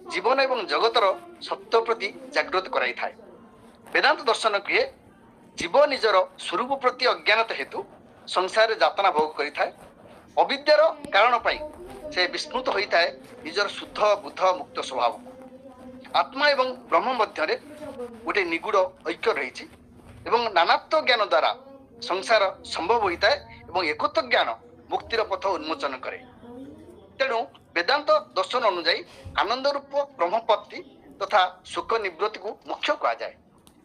जीवन एवं जगतर सत्य प्रति जागृत कराई थाए। वेदांत दर्शन किए जीव निजर स्वरूप प्रति अज्ञानता हेतु संसार जातना भोग करि थाए। अविद्यार कारण पाई से विस्मृत होता है निजर शुद्ध बुद्ध मुक्त स्वभाव। आत्मा एवं ब्रह्म मध्य गोटे निगूढ़ ऐक्य रही नानात्व ज्ञान द्वारा संसार संभव होता है और एकत्व ज्ञान मुक्तिर पथ उन्मोचन करे। तेणु वेदांत दर्शन अनुजाई आनंद रूप ब्रह्मपत्ति तथा सुख निवृत्ति को मुख्य कहा जाए।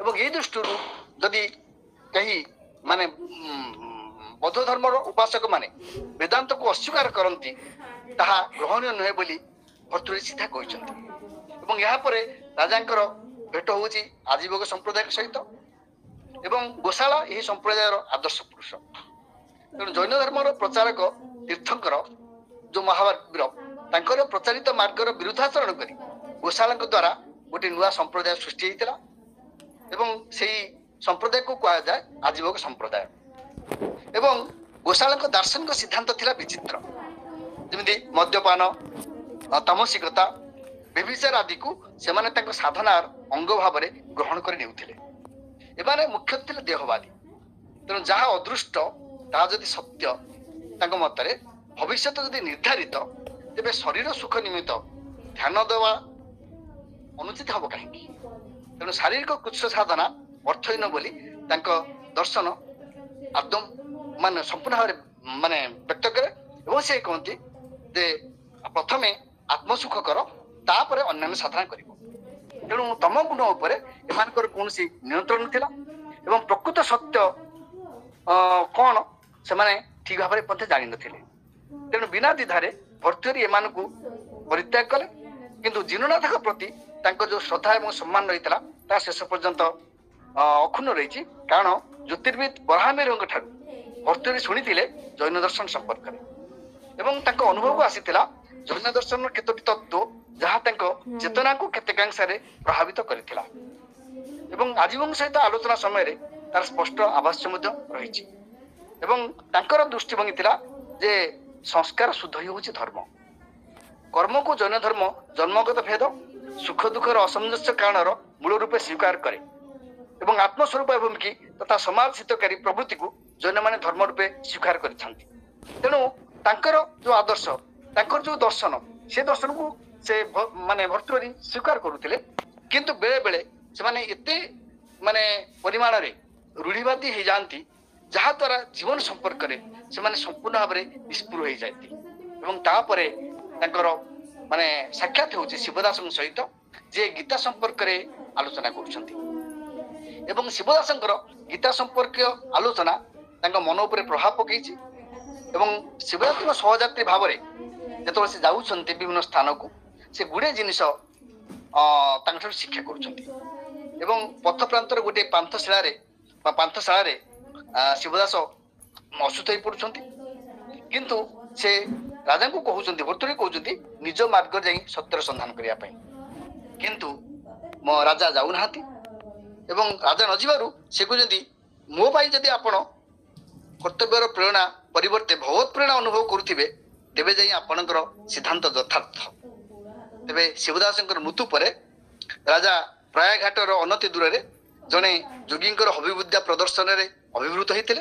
एवं ये दृष्टि यदि कहीं माने बौद्ध धर्म उपासक माने वेदांत को अस्वीकार करती ताहा ग्रहणीय नुहे बोली भर्तृहरि सीधा कहते। यहाँ पर राजांकर भेट हूँ आजीवक संप्रदाय सहित एवं गोशाला यही संप्रदायर आदर्श पुरुष। तेणु जैन धर्म प्रचारक तीर्थंकर जो महावीर तांकर प्रचारित मार्गर विरुद्धाचरण करी गोशाला द्वारा गोटे नुआ संप्रदाय सृष्टि होता एवं से संप्रदाय को कहा जाए आजीवक संप्रदाय। एवं गोशाला दार्शनिक सिद्धांत थिला विचित्र, जमी मद्यपान तामसिकता व्यभिचार आदि को सेमाने तांको साधनार अंग भाव ग्रहण कर नेउथिले। एमाने मुख्य थिले देहवादी। तेणु जहाँ अदृष्ट ताहा जदि सत्य तांको मतरे भविष्य जदि निर्धारित तेबे शरीर सुख निमित्त ध्यान देवा अनुचित हम कहीं। तेणु शारीरिक कुछ साधना अर्थहीन बोली तांको दर्शन आदम मान संपूर्ण भाव माने व्यक्त करे और से कहते जे प्रथमे आत्मसुख कर तापर अन्य साधना कर। तेणु तम गुण उपर एमानकर कौनसी नियंत्रण थिला एवं प्रकृत सत्य कौन से माने ठीक भाव में जानी नथिले। तेणु बिना द्विधारे भर्तृहरि एमानकु परित्याग कले, किंतु जिननाथ प्रति तांको जो श्रद्धा एवं सम्मान रही ता शेष पर्यंत अक्षुण्ण रही। कारण ज्योतिर्विद बराहमिर ठारू भर्तृहरि शुणिथिले जैन दर्शन संपर्क एवं तांको अनुभव आसीथिला जैन दर्शन केतोटी तत्व जहाँ तांको चेतना को केतेकांशरे प्रभावित करिथिला। एवं आजीवक सहित आलोचना समय तार स्पष्ट आभास रही। एवं तांकर दृष्टिभंगी थिला जे संस्कार शुद्ध ही होछि धर्म। कर्म को जैन धर्म जन्मगत भेद सुख दुखर असमंजस्य कारणर मूल रूपे स्वीकार करे एवं आत्मस्वरूप एवं की तथा समाज हितकारी प्रवृत्ति को जैन माने धर्म रूपे स्वीकार करिथांती। तेणु तांकर जो आदर्श तांकर जो दर्शन से दर्शन को से माने भर्तृहरि स्वीकार करुथिले, किंतु बेले बेले से माने एते माने परिमाण रे रूढ़िवादी हो जाती जहा द्वारा जीवन संपर्क रे से माने संपूर्ण भाव में निष्पुर हो जाती। एवं तापरे तांकर माने साक्षात होछि शिवदास सहित जे गीता संपर्क रे आलोचना करुछंती एवं शिवदासंकर गीता संपर्क आलोचना तांको मन उपरे प्रभाव पकईछि। एवं शिवरात्रि सहयात्री भाव में जेतबे से जाउछंती विभिन्न स्थान को से गुड़े जिनिस शिक्षा करुछंती। एवं पथ प्रांतर गोटे पांथशाला शिवदास असुस्थ हो पड़ुछंती, किंतु से राजा को कहउछंती भर्तृहरि कहउछंती निज मार्ग जाई सत्यर संधान करिया पई, किंतु मो राजा जाउ नाहांती। एवं राजा न जिबारु से कहउछंती मो पाई जदि आपण कर्तव्यर प्रेरणा परिवर्ते भगवत प्रेरणा अनुभव करुथिबे तेबे जाई आपणकर सिद्धांत यथार्थ। तेबे शिवदासंकर मृत्यु पर राजा प्रयाघाटर अनति दूर जड़े जोगींकर हविविद्या प्रदर्शन में अभिभूत होते।